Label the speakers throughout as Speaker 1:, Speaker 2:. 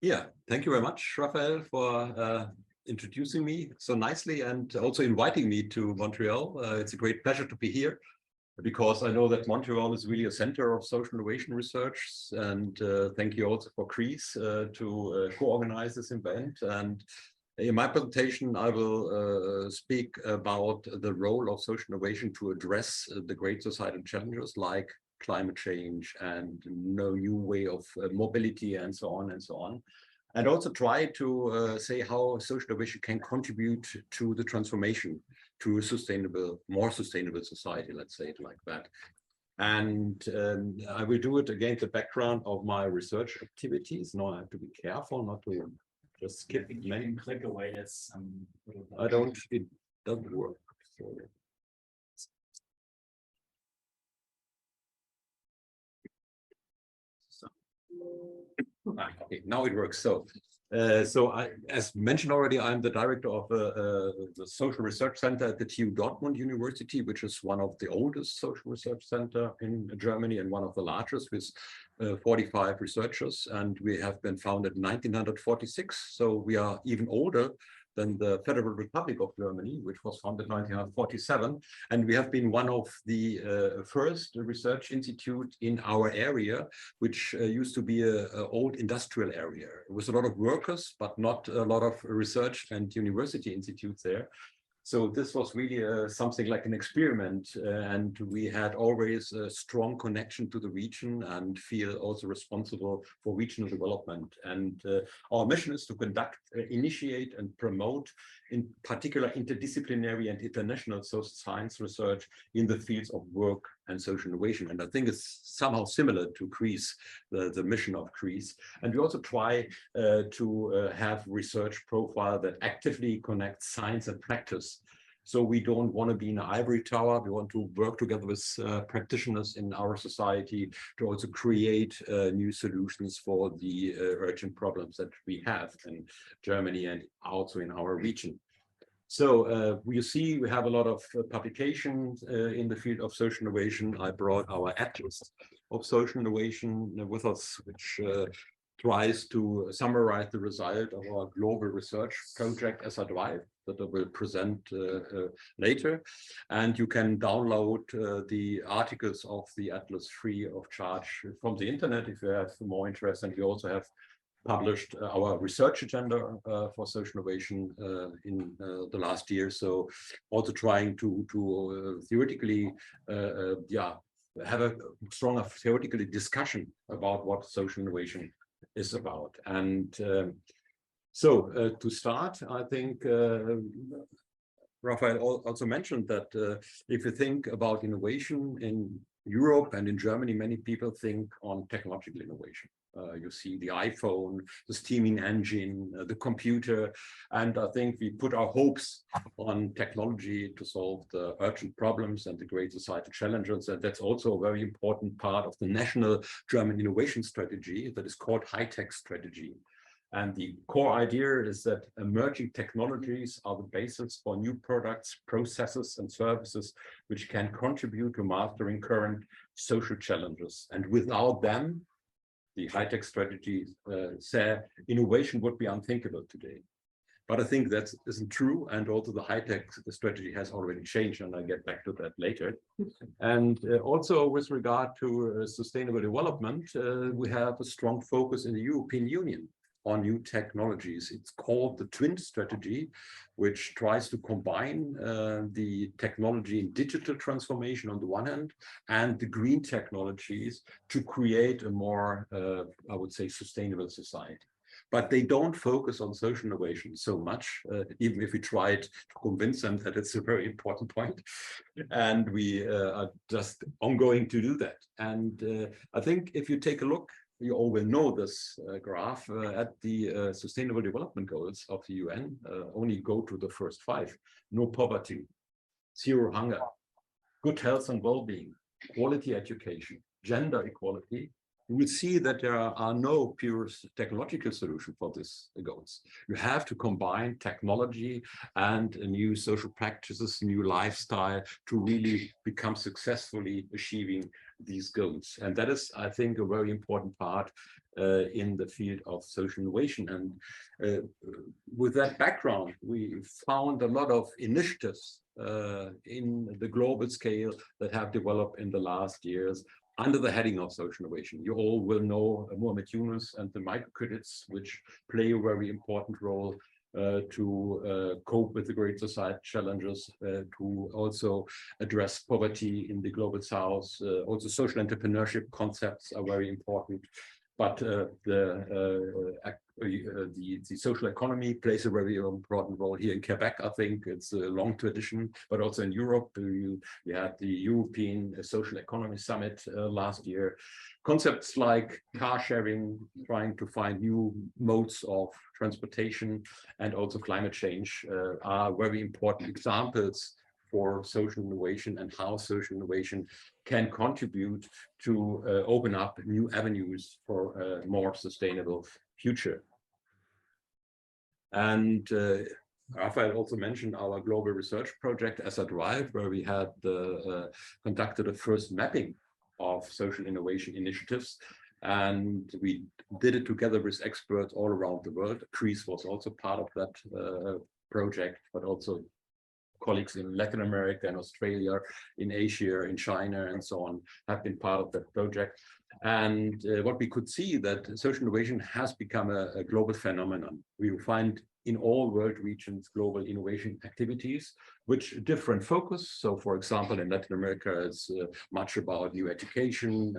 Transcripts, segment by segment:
Speaker 1: Yeah, thank you very much, Raphael, for introducing me so nicely and also inviting me to Montreal. It's a great pleasure to be here because I know that Montreal is really a center of social innovation research. And thank you also for CREASE to co-organize this event. And in my presentation, I will speak about the role of social innovation to address the great societal challenges like climate change and no new way of mobility and so on and so on. And also try to say how social innovation can contribute to the transformation to a sustainable, more sustainable society, let's say it like that. And I will do it against the background of my research activities. Now I have to be careful not to just skip.
Speaker 2: You can click away as
Speaker 1: I don't, it doesn't work. So. Okay, now it works. So as mentioned already, I'm the director of the Social Research Center at the TU Dortmund University, which is one of the oldest social research center in Germany and one of the largest with 45 researchers. And we have been founded in 1946. So we are even older than the Federal Republic of Germany, which was founded in 1947. And we have been one of the first research institute in our area, which used to be an old industrial area with a lot of workers, but not a lot of research and university institutes there. So this was really something like an experiment, and we had always a strong connection to the region and feel also responsible for regional development. And our mission is to conduct, initiate and promote in particular interdisciplinary and international social science research in the fields of work and social innovation. And I think it's somehow similar to CREASE, the mission of CREASE. And we also try to have research profile that actively connects science and practice. So we don't want to be in an ivory tower. We want to work together with practitioners in our society to also create new solutions for the urgent problems that we have in Germany and also in our region. So you see, we have a lot of publications in the field of social innovation. I brought our Atlas of Social Innovation with us, which tries to summarize the result of our global research project SR-Drive that I will present later. And you can download the articles of the Atlas free of charge from the internet if you have more interest. And we also have published our research agenda for social innovation in the last year. So also trying to theoretically, have a stronger theoretical discussion about what social innovation is about. And so to start, I think Raphael also mentioned that if you think about innovation in Europe and in Germany, many people think on technological innovation. You see the iPhone, the steaming engine, the computer, and I think we put our hopes on technology to solve the urgent problems and the great societal challenges. And that's also a very important part of the national German innovation strategy that is called high-tech strategy. And the core idea is that emerging technologies are the basis for new products, processes, and services which can contribute to mastering current social challenges. And without them, the high-tech strategy said innovation would be unthinkable today. But I think that isn't true. And also the high-tech strategy has already changed, and I'll get back to that later. And also with regard to sustainable development, we have a strong focus in the European Union on new technologies. It's called the Twin strategy, which tries to combine the technology and digital transformation on the one hand and the green technologies to create a more, I would say, sustainable society. But they don't focus on social innovation so much, even if we tried to convince them that it's a very important point. And we are just ongoing to do that. And I think if you take a look, you all will know this graph at the Sustainable Development Goals of the UN, only go to the first 5. No poverty, zero hunger, good health and well-being, quality education, gender equality, you will see that there are no pure technological solution for these goals. You have to combine technology and new social practices, new lifestyle to really become successfully achieving these goals. And that is, I think, a very important part in the field of social innovation. And with that background, we found a lot of initiatives in the global scale that have developed in the last years under the heading of social innovation. You all will know Mohamed Yunus and the microcredits, which play a very important role to cope with the great society challenges, to also address poverty in the global south. Also social entrepreneurship concepts are very important. But the social economy plays a very important role here in Quebec. I think it's a long tradition, but also in Europe. We had the European Social Economy Summit last year. Concepts like car sharing, trying to find new modes of transportation, and also climate change are very important examples for social innovation and how social innovation can contribute to open up new avenues for a more sustainable future. And Raphael also mentioned our global research project as a drive, where we had conducted a first mapping of social innovation initiatives. And we did it together with experts all around the world. Crises was also part of that project, but also colleagues in Latin America and Australia, in Asia, in China, and so on, have been part of that project. And what we could see that social innovation has become a global phenomenon. We will find in all world regions global innovation activities, which different focus. So, for example, in Latin America, it's much about new education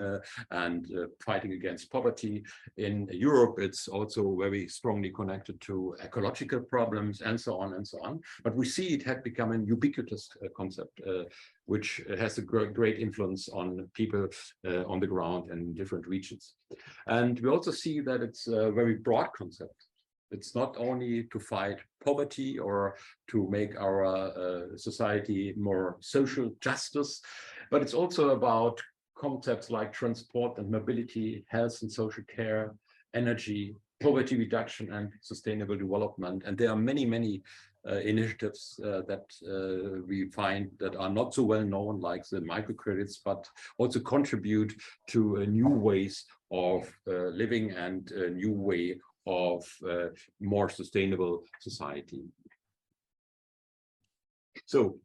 Speaker 1: and fighting against poverty. In Europe, it's also very strongly connected to ecological problems and so on and so on. But we see it had become an ubiquitous concept, which has a great influence on people on the ground and in different regions. And we also see that it's a very broad concept. It's not only to fight poverty or to make our society more social justice, but it's also about concepts like transport and mobility, health and social care, energy, poverty reduction, and sustainable development. And there are many, many initiatives that we find that are not so well known, like the microcredits, but also contribute to new ways of living and a new way of more sustainable society. So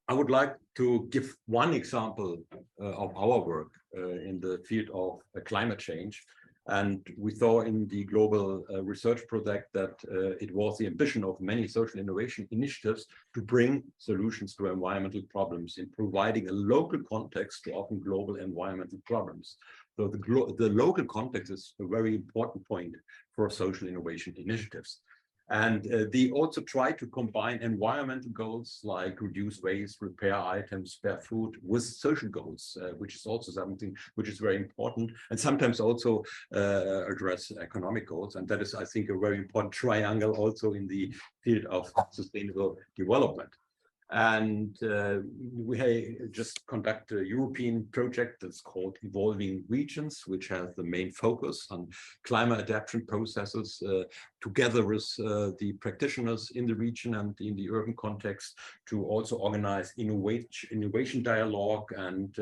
Speaker 1: I would like to give one example of our work in the field of climate change. And we saw in the global research project that it was the ambition of many social innovation initiatives to bring solutions to environmental problems in providing a local context to often global environmental problems. So the local context is a very important point for social innovation initiatives. And they also try to combine environmental goals like reduce waste, repair items, spare food with social goals, which is also something which is very important, and sometimes also address economic goals. And that is, I think, a very important triangle also in the field of sustainable development. And we just conduct a European project that's called Evolving Regions, which has the main focus on climate adaptation processes together with the practitioners in the region and in the urban context to also organize innovation dialogue and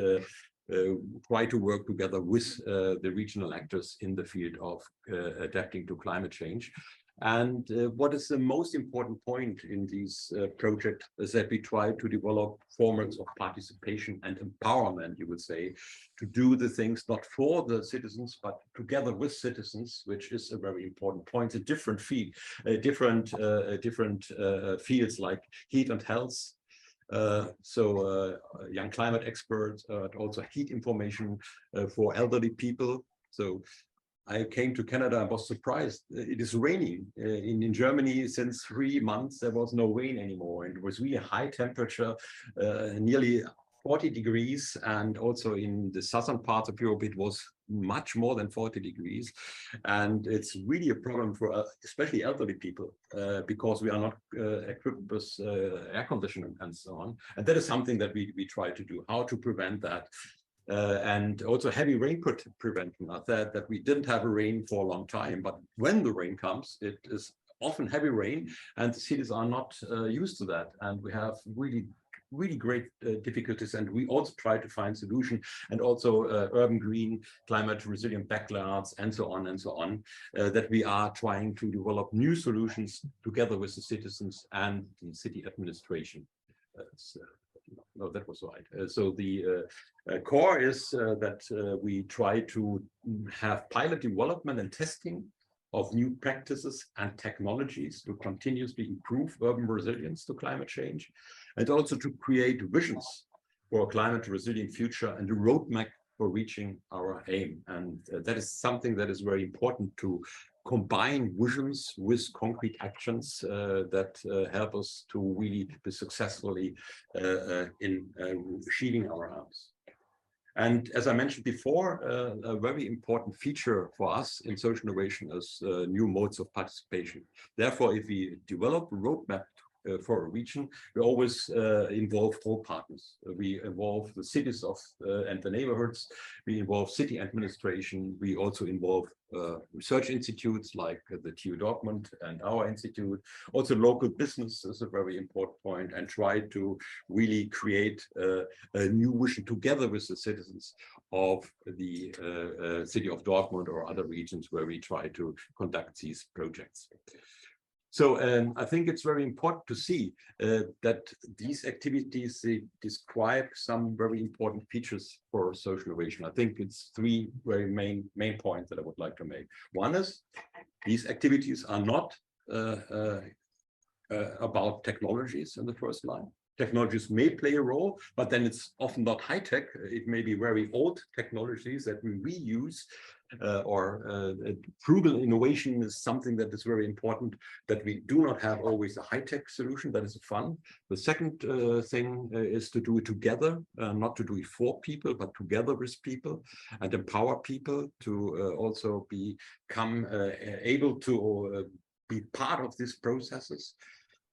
Speaker 1: try to work together with the regional actors in the field of adapting to climate change. And what is the most important point in this project is that we try to develop formats of participation and empowerment, you would say, to do the things not for the citizens, but together with citizens, which is a very important point. A different field, different fields like heat and health. Young climate experts, also heat information for elderly people. So I came to Canada and was surprised. It is raining. In Germany, since 3 months, there was no rain anymore. And it was really high temperature, nearly 40 degrees. And also in the southern parts of Europe, it was much more than 40 degrees. And it's really a problem for especially elderly people because we are not equipped with air conditioning and so on. And that is something that we try to do, how to prevent that. and also heavy rain prevention. I said that we didn't have a rain for a long time, but when the rain comes, it is often heavy rain, and the cities are not used to that. And we have really great difficulties, and we also try to find solution, and also urban green, climate resilient backyards, and so on, that we are trying to develop new solutions together with the citizens and the city administration. No, that was right. So the core is that we try to have pilot development and testing of new practices and technologies to continuously improve urban resilience to climate change, and also to create visions for a climate resilient future and a roadmap for reaching our aim. And that is something that is very important, to combine visions with concrete actions that help us to really be successfully in achieving our aims. And as I mentioned before, a very important feature for us in social innovation is new modes of participation. Therefore, if we develop a roadmap for a region, we always involve all partners. We involve the cities and the neighborhoods. We involve city administration. We also involve research institutes like the TU Dortmund and our institute. Also, local business is a very important point, and try to really create a new vision together with the citizens of the city of Dortmund or other regions where we try to conduct these projects. So I think it's very important to see that these activities, they describe some very important features for social innovation. I think it's three very main points that I would like to make. One is, these activities are not about technologies in the first line. Technologies may play a role, but then it's often not high tech. It may be very old technologies that we reuse, or frugal innovation is something that is very important, that we do not have always a high-tech solution. That is fun. The second thing is to do it together, not to do it for people, but together with people, and empower people to also become able to be part of these processes.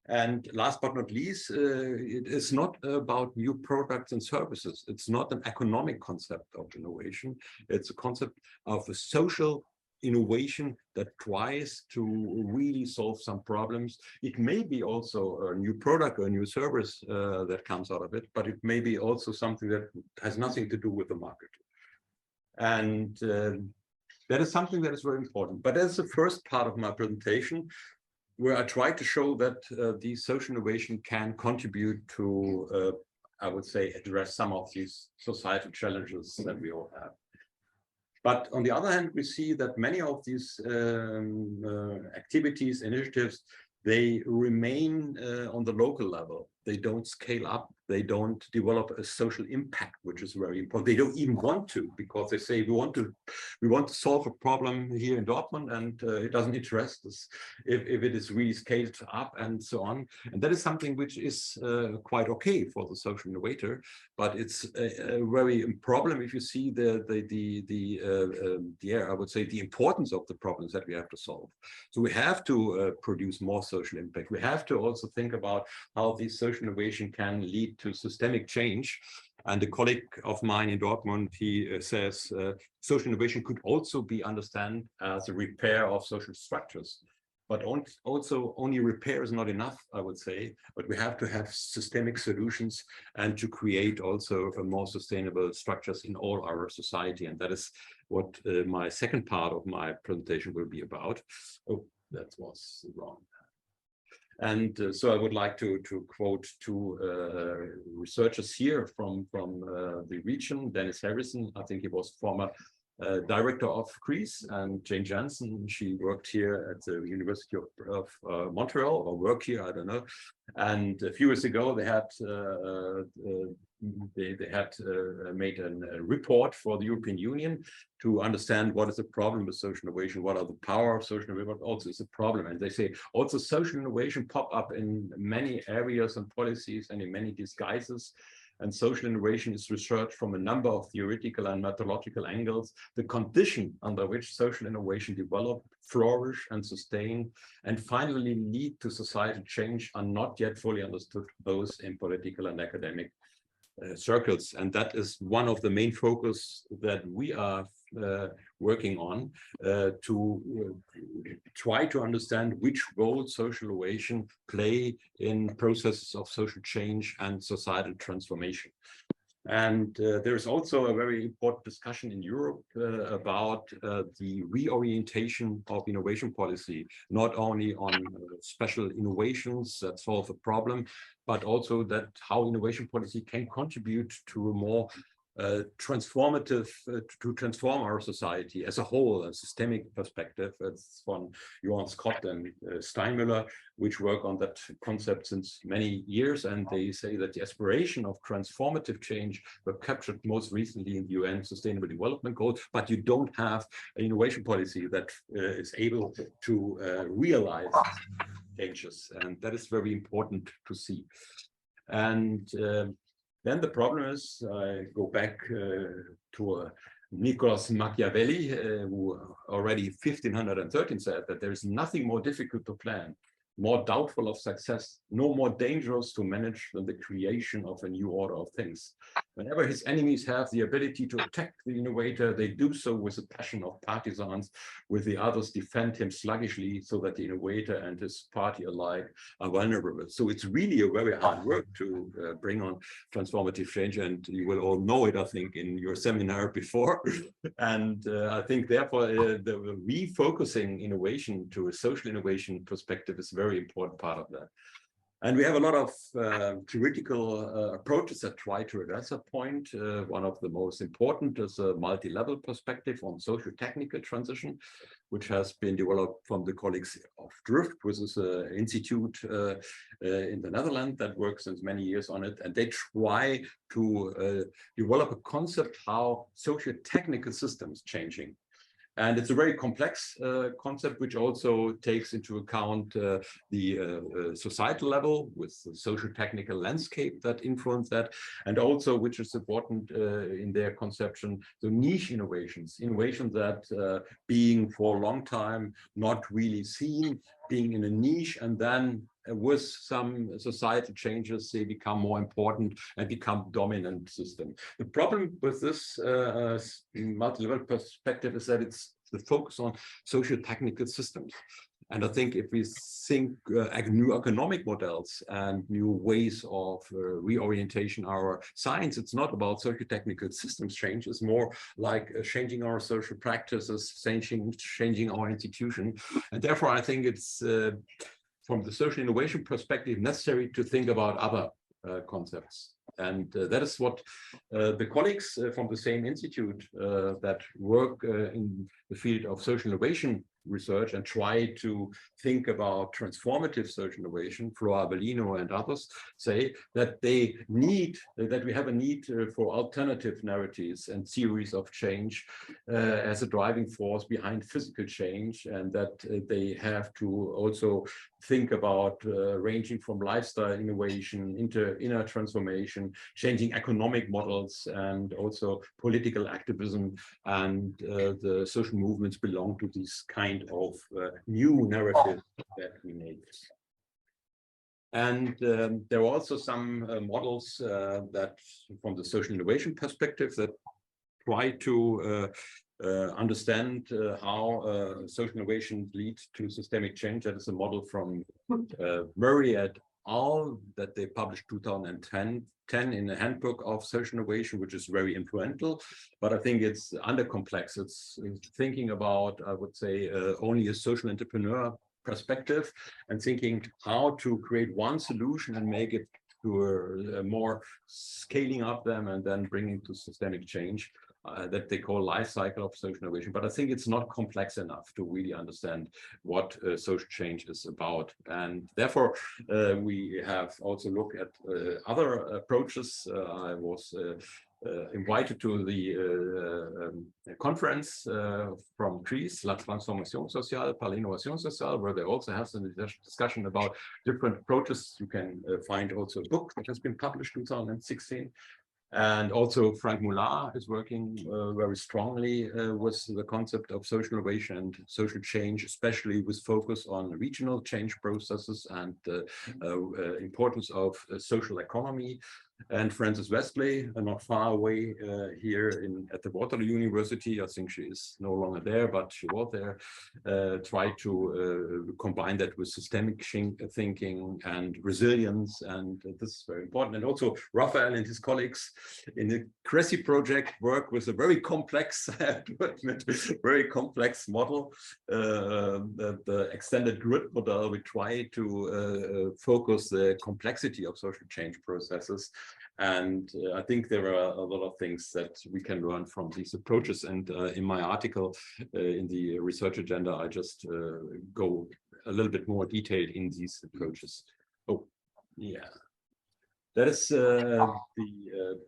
Speaker 1: And last but not least, it is not about new products and services. It's not an economic concept of innovation. It's a concept of a social innovation that tries to really solve some problems. It may be also a new product or a new service that comes out of it, but it may be also something that has nothing to do with the market. And that is something that is very important. But that's the first part of my presentation, where I try to show that the social innovation can contribute to, I would say, address some of these societal challenges that we all have. But on the other hand, we see that many of these activities, initiatives, they remain on the local level. They don't scale up. They don't develop a social impact, which is very important. They don't even want to, because they say we want to solve a problem here in Dortmund, and it doesn't interest us if it is really scaled up and so on. And that is something which is quite okay for the social innovator, but it's a very problem if you see I would say the importance of the problems that we have to solve. So we have to produce more social impact. We have to also think about how this social innovation can lead to systemic change. And a colleague of mine in Dortmund, he says social innovation could also be understood as a repair of social structures. But also only repair is not enough, I would say, but we have to have systemic solutions and to create also a more sustainable structures in all our society. And that is what my second part of my presentation will be about. Oh, that was wrong. And so I would like to quote two researchers here from the region. Dennis Harrison, I think he was former director of crises, and Jane Jansen, she worked here at the University of Montreal, or work here, I don't know. And a few years ago, they had made a report for the European Union to understand what is the problem with social innovation, what are the power of social innovation, what also is a problem. And they say also social innovation pop up in many areas and policies and in many disguises. And social innovation is researched from a number of theoretical and methodological angles. The condition under which social innovation develop, flourish, and sustain, and finally lead to societal change are not yet fully understood, both in political and academic circles, and that is one of the main focus that we are working on to try to understand which role social innovation play in processes of social change and societal transformation. And there is also a very important discussion in Europe about the reorientation of innovation policy, not only on special innovations that solve a problem, but also that how innovation policy can contribute to a more transformative, to transform our society as a whole, a systemic perspective. It's from Johann Scott and Steinmüller, which work on that concept since many years. And they say that the aspiration of transformative change were captured most recently in the UN Sustainable Development Goals, but you don't have an innovation policy that is able to realize changes. And that is very important to see. And then the problem is, I go back to Nicholas Machiavelli, who already 1513 said that there is nothing more difficult to plan, more doubtful of success, no more dangerous to manage than the creation of a new order of things. Whenever his enemies have the ability to attack the innovator, they do so with the passion of partisans, with the others defend him sluggishly, so that the innovator and his party alike are vulnerable. So it's really a very hard work to bring on transformative change, and you will all know it, I think, in your seminar before. And I think, therefore, the refocusing innovation to a social innovation perspective is a very important part of that. And we have a lot of theoretical approaches that try to address that point. One of the most important is a multi-level perspective on socio-technical transition, which has been developed from the colleagues of Drift, which is an institute in the Netherlands that works since many years on it. And they try to develop a concept how socio-technical systems changing. And it's a very complex concept, which also takes into account the societal level with the social technical landscape that influence that, and also, which is important in their conception, the niche innovations that being for a long time not really seen, being in a niche, and then with some societal changes, they become more important and become dominant system. The problem with this multi-level perspective is that it's the focus on socio-technical systems. And I think if we think new economic models and new ways of reorientation our science, it's not about socio-technical systems change. It's more like changing our social practices, changing our institution. And therefore, I think it's from the social innovation perspective necessary to think about other concepts. And that is what the colleagues from the same institute that work in the field of social innovation research and try to think about transformative social innovation, Flora Bellino and others, say that we have a need for alternative narratives and theories of change as a driving force behind physical change, and that they have to also think about ranging from lifestyle innovation into inner transformation, changing economic models, and also political activism, and the social movements belong to this kind of new narrative that we need. And there are also some models that, from the social innovation perspective, that try to understand how social innovation leads to systemic change. That is a model from Murray et al. That they published 2010 in the Handbook of Social Innovation, which is very influential, but I think it's under-complex. It's thinking about, I would say, only a social entrepreneur perspective, and thinking how to create one solution and make it to a more scaling up them and then bringing to systemic change. That they call life cycle of social innovation. But I think it's not complex enough to really understand what social change is about. And therefore, we have also looked at other approaches. I was invited to the conference from crises, La Transformation Sociale par l'Innovation Sociale, where they also have some discussion about different approaches. You can find also a book that has been published in 2016. And also Frank Moulin is working very strongly with the concept of social innovation and social change, especially with focus on regional change processes and importance of social economy. And Frances Westley, not far away here at the Waterloo University. I think she is no longer there, but she was there. Tried to combine that with systemic thinking and resilience, and this is very important. And also Raphael and his colleagues in the CRESI project work with a very complex, very complex model, the extended grid model. We try to focus the complexity of social change processes. And I think there are a lot of things that we can learn from these approaches. And in my article, in the research agenda, I just go a little bit more detailed in these approaches. Oh, yeah. That is the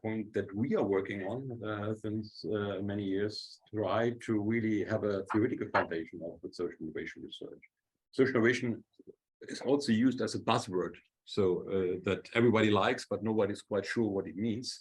Speaker 1: point that we are working on since many years, try to really have a theoretical foundation of the social innovation research. Social innovation is also used as a buzzword, so that everybody likes, but nobody's quite sure what it means.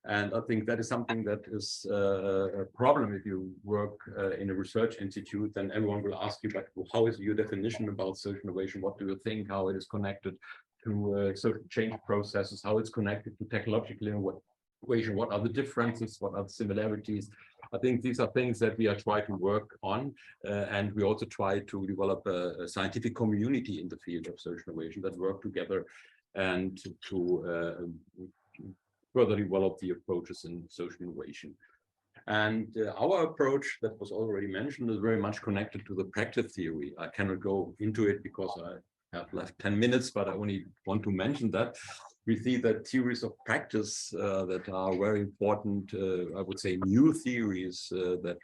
Speaker 1: And I think that is something that is a problem if you work in a research institute. Then everyone will ask you, but how is your definition about social innovation? What do you think, how it is connected to social change processes, how it's connected to technological innovation, what are the differences, what are the similarities? I think these are things that we are trying to work on, and we also try to develop a scientific community in the field of social innovation that work together and to further develop the approaches in social innovation. And our approach that was already mentioned is very much connected to the practice theory. I cannot go into it because I have left 10 minutes, but I only want to mention that. We see that theories of practice that are very important, I would say new theories that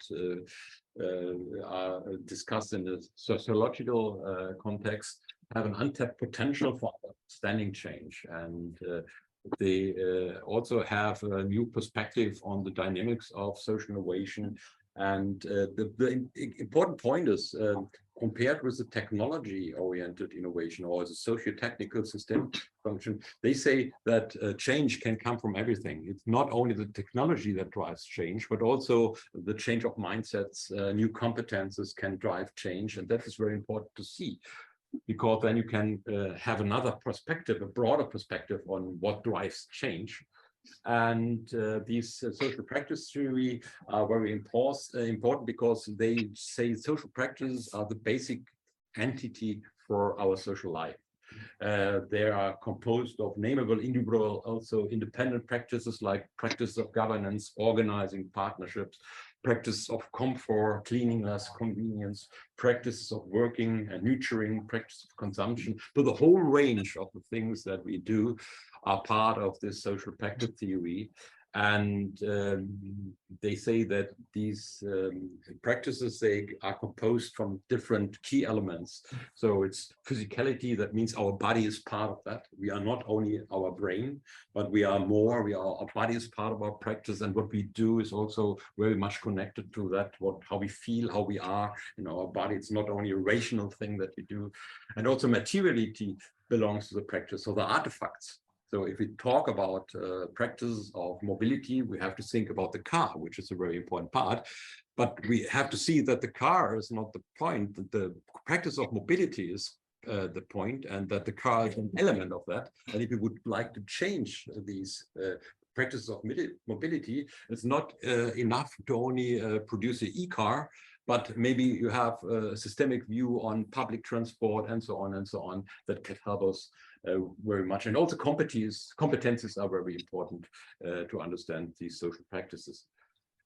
Speaker 1: are discussed in the sociological context have an untapped potential for understanding change. And they also have a new perspective on the dynamics of social innovation. And the important point is, compared with the technology-oriented innovation or the socio-technical system function, they say that change can come from everything. It's not only the technology that drives change, but also the change of mindsets, new competences can drive change. And that is very important to see, because then you can have another perspective, a broader perspective on what drives change. And these social practice theory are very important because they say social practices are the basic entity for our social life. They are composed of nameable, individual, also independent practices like practice of governance, organizing partnerships, practice of comfort, cleanliness, convenience, practices of working and nurturing, practice of consumption. So the whole range of the things that we do are part of this social practice theory. And they say that these practices, they are composed from different key elements. So it's physicality, that means our body is part of that. We are not only our brain, but we are more, our body is part of our practice. And what we do is also very much connected to that, how we feel, how we are in our body. It's not only a rational thing that we do. And also materiality belongs to the practice. So the artifacts. So if we talk about practices of mobility, we have to think about the car, which is a very important part. But we have to see that the car is not the point. The practice of mobility is the point, and that the car is an element of that. And if we would like to change these practices of mobility, it's not enough to only produce an e-car, but maybe you have a systemic view on public transport and so on that can help us very much. And also competences are very important to understand these social practices.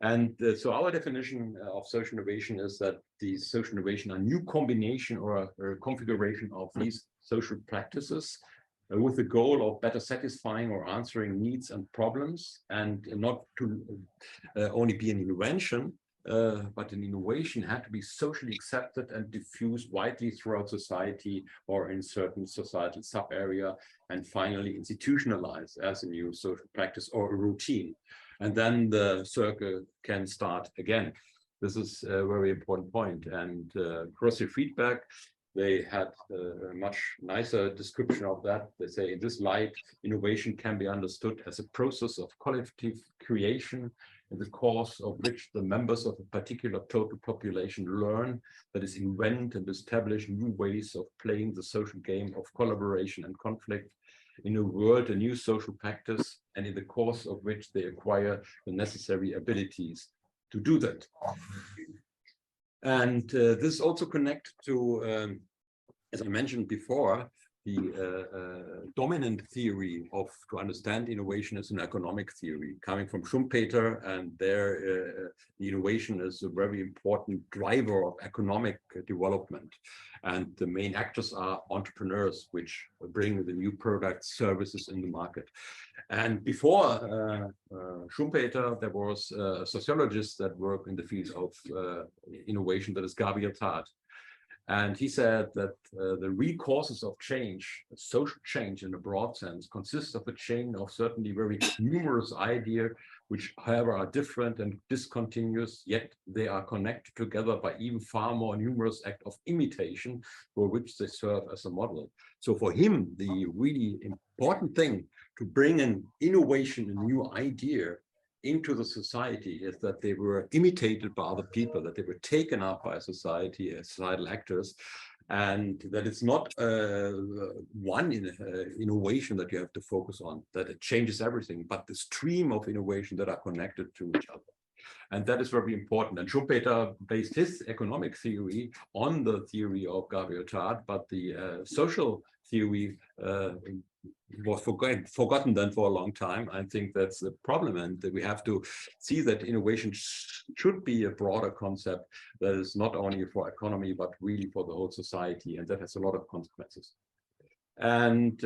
Speaker 1: And so our definition of social innovation is that these social innovation are new combination or a configuration of these social practices with the goal of better satisfying or answering needs and problems, and not to only be an invention, but an innovation had to be socially accepted and diffused widely throughout society or in certain societal sub-area, and finally institutionalized as a new social practice or a routine. And then the circle can start again. This is a very important point. And CRESI feedback, they had a much nicer description of that. They say, in this light, innovation can be understood as a process of collective creation, in the course of which the members of a particular total population learn, that is, invent and establish new ways of playing the social game of collaboration and conflict. In a word, a new social practice and in the course of which they acquire the necessary abilities to do that. And this also connects to, as I mentioned before, the dominant theory to understand innovation is an economic theory coming from Schumpeter, and there the innovation is a very important driver of economic development. And the main actors are entrepreneurs, which bring the new products, services in the market. And before Schumpeter, there was a sociologist that worked in the field of innovation, that is Gabriel Tarde. And he said that the real causes of change, social change in a broad sense, consists of a chain of certainly very numerous ideas, which, however, are different and discontinuous, yet they are connected together by even far more numerous acts of imitation, for which they serve as a model. So for him, the really important thing to bring an innovation, a new idea, into the society is that they were imitated by other people, that they were taken up by society as societal actors, and that it's not one innovation that you have to focus on, that it changes everything, but the stream of innovation that are connected to each other. And that is very important. And Schumpeter based his economic theory on the theory of Gabriel Tarde, but the social theory was forgotten then for a long time. I think that's the problem, and that we have to see that innovation should be a broader concept that is not only for economy, but really for the whole society, and that has a lot of consequences. And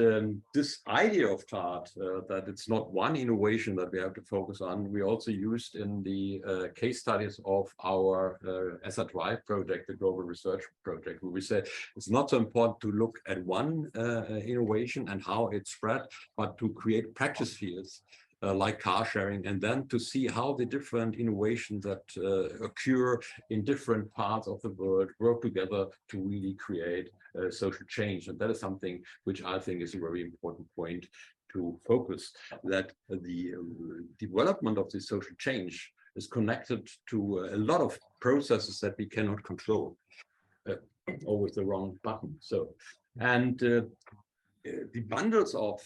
Speaker 1: this idea of Tarde, that it's not one innovation that we have to focus on, we also used in the case studies of our ESSA Drive project, the global research project, where we said it's not so important to look at one innovation and how it spread, but to create practice fields like car sharing, and then to see how the different innovations that occur in different parts of the world work together to really create social change. And that is something which I think is a very important point to focus, that the development of this social change is connected to a lot of processes that we cannot control, always the wrong button. So, and the bundles of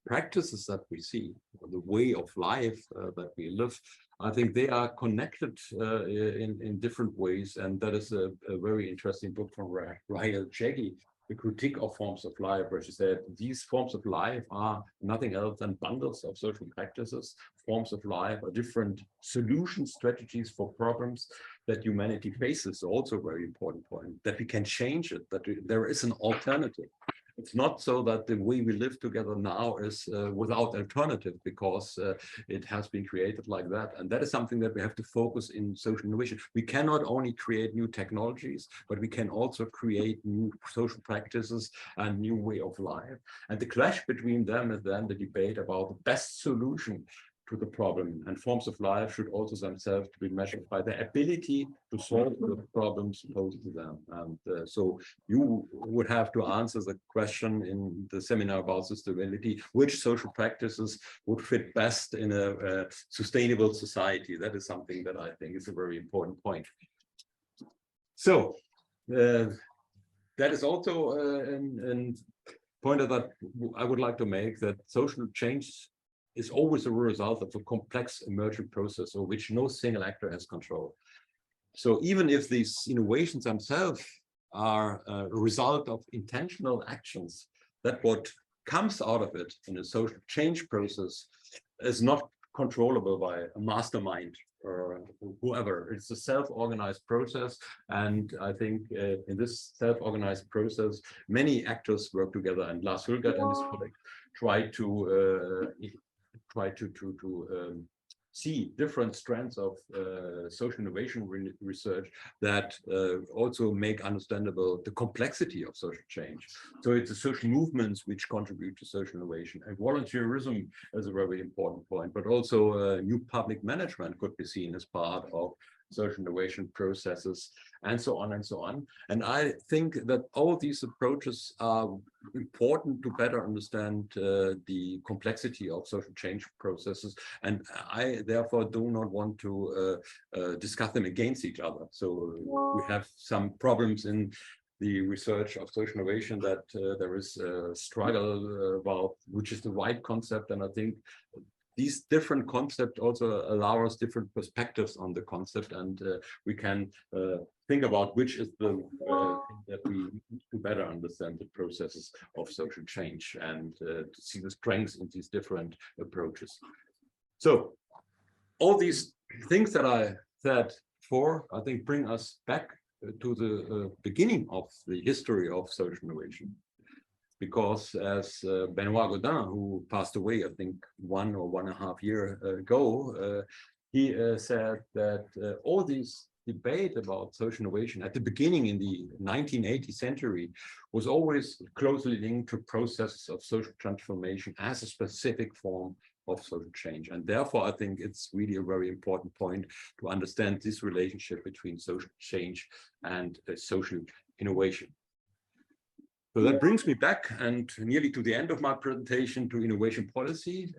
Speaker 1: practices that we see, the way of life that we live, I think they are connected in different ways. And that is a very interesting book from Rahel Jaggi, The Critique of Forms of Life, where she said these forms of life are nothing else than bundles of social practices. Forms of life are different solution strategies for problems that humanity faces. Also very important point, that we can change it, that there is an alternative. It's not so that the way we live together now is without alternative, because it has been created like that. And that is something that we have to focus in social innovation. We cannot only create new technologies, but we can also create new social practices and new way of life. And the clash between them is then the debate about the best solution to the problem. And forms of life should also themselves be measured by their ability to solve the problems posed to them. And so you would have to answer the question in the seminar about sustainability, which social practices would fit best in a sustainable society. That is something that I think is a very important point. So that is also a point that I would like to make, that social change is always a result of a complex emergent process over which no single actor has control. So even if these innovations themselves are a result of intentional actions, that what comes out of it in a social change process is not controllable by a mastermind or whoever. It's a self-organized process. And I think in this self-organized process, many actors work together, and Lars Hulgert and his colleague try to see different strands of social innovation research that also make understandable the complexity of social change. So it's the social movements which contribute to social innovation, and volunteerism is a very important point, but also new public management could be seen as part of social innovation processes, and so on and so on. And I think that all these approaches are important to better understand the complexity of social change processes. And I therefore do not want to discuss them against each other. So we have some problems in the research of social innovation that there is a struggle about which is the right concept. And I think these different concepts also allow us different perspectives on the concept, and we can think about which is the thing that we need to better understand the processes of social change and to see the strengths in these different approaches. So all these things that I said before, I think, bring us back to the beginning of the history of social innovation. Because as Benoit Gaudin, who passed away, I think 1 or 1.5 years ago, he said that all these debate about social innovation at the beginning in the 1980th century was always closely linked to processes of social transformation as a specific form of social change. And therefore, I think it's really a very important point to understand this relationship between social change and social innovation. So that brings me back and nearly to the end of my presentation to innovation policy.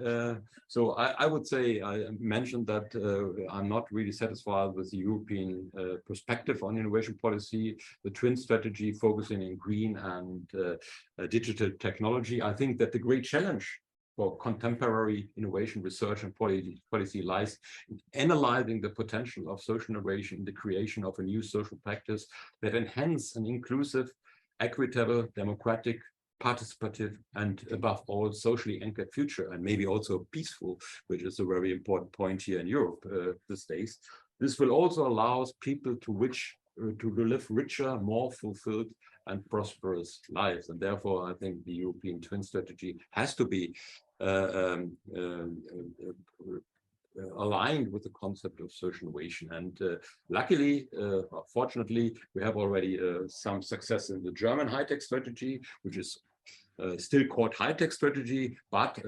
Speaker 1: So I would say I mentioned that I'm not really satisfied with the European perspective on innovation policy, the twin strategy focusing in green and digital technology. I think that the great challenge for contemporary innovation research and policy lies in analyzing the potential of social innovation in the creation of a new social practice that enhance an inclusive, equitable, democratic, participative, and above all, socially anchored future, and maybe also peaceful, which is a very important point here in Europe these days. This will also allow people to live richer, more fulfilled, and prosperous lives. And therefore, I think the European twin strategy has to be aligned with the concept of social innovation. And luckily, fortunately, we have already some success in the German high-tech strategy, which is still called high-tech strategy, but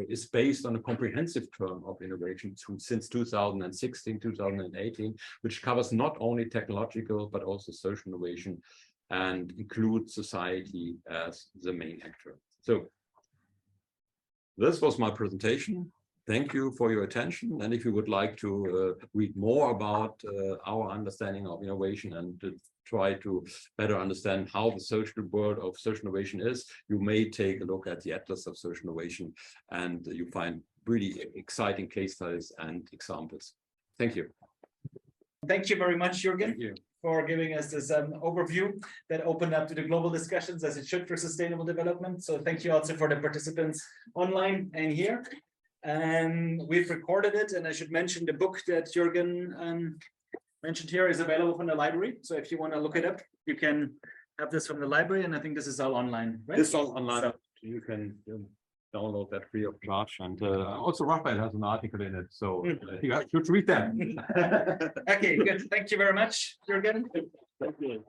Speaker 1: is based on a comprehensive term of innovation since 2016, 2018, which covers not only technological, but also social innovation and includes society as the main actor. So this was my presentation. Thank you for your attention. And if you would like to read more about our understanding of innovation and to try to better understand how the social world of social innovation is, you may take a look at the Atlas of Social Innovation, and you find really exciting case studies and examples. Thank you.
Speaker 2: Thank you very much, Jürgen.
Speaker 1: Thank you
Speaker 2: for giving us this overview that opened up to the global discussions as it should for sustainable development. So thank you also for the participants online and here. And we've recorded it, and I should mention the book that Jürgen mentioned here is available from the library. So if you want to look it up, you can have this from the library, and I think this is all online, right?
Speaker 1: This is all online. So you can download that free of charge. And also Raphael has an article in it, so you should read that.
Speaker 2: Okay, good. Thank you very much, Jürgen.
Speaker 1: Thank you.